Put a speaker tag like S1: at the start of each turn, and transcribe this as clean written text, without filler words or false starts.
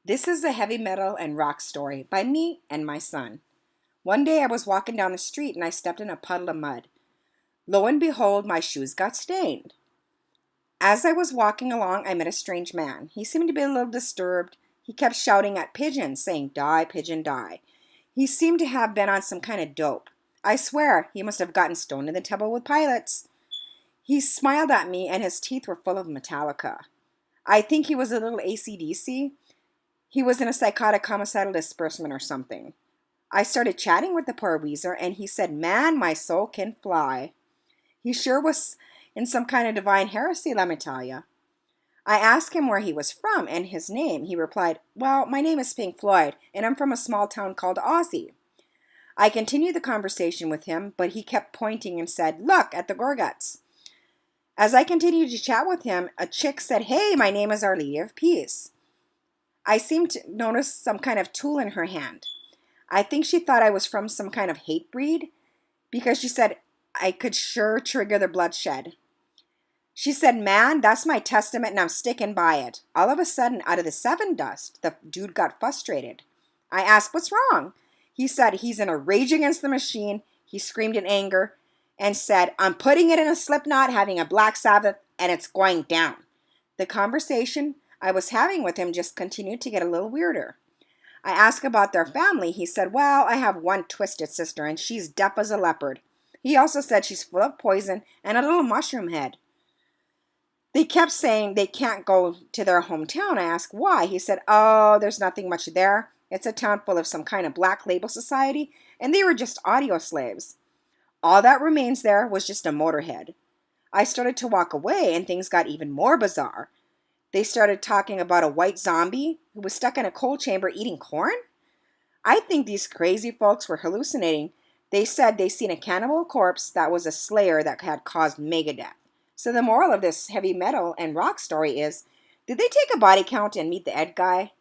S1: This is a heavy metal and rock story by me and my son. One day I was walking down the street and I stepped in a puddle of mud. Lo and behold, my shoes got stained. As I was walking along, I met a strange man. He seemed to be a little disturbed. He kept shouting at pigeons, saying, "Die, pigeon, die." He seemed to have been on some kind of dope. I swear, he must have gotten stoned in the temple with pilots. He smiled at me and his teeth were full of Metallica. I think he was a little AC/DC. He was in a psychotic homicidal disbursement or something. I started chatting with the poor Weezer, and he said, "Man, my soul can fly." He sure was in some kind of divine heresy, let me tell you. I asked him where he was from and his name. He replied, "Well, my name is Pink Floyd, and I'm from a small town called Aussie." I continued the conversation with him, but he kept pointing and said, "Look at the Gorguts." As I continued to chat with him, a chick said, "Hey, my name is Our Lady of Peace." I seemed to notice some kind of tool in her hand. I think she thought I was from some kind of hate breed because she said I could sure trigger the bloodshed. She said, "Man, that's my testament and I'm sticking by it." All of a sudden, out of the seven dust, the dude got frustrated. I asked, "What's wrong?" He said he's in a rage against the machine. He screamed in anger and said, "I'm putting it in a slip knot, having a Black Sabbath, and it's going down." The conversation I was having with him just continued to get a little weirder. I asked about their family. He said, "Well, I have one twisted sister, and she's deaf as a leopard." He also said she's full of poison and a little mushroom head. They kept saying they can't go to their hometown. I asked why. He said, "Oh, there's nothing much there. It's a town full of some kind of black label society, and they were just audio slaves. All that remains there was just a motorhead." I started to walk away, and things got even more bizarre. They started talking about a white zombie who was stuck in a coal chamber eating corn. I think these crazy folks were hallucinating. They said they seen a cannibal corpse that was a slayer that had caused Megadeth. So the moral of this heavy metal and rock story is, did they take a body count and meet the Ed guy?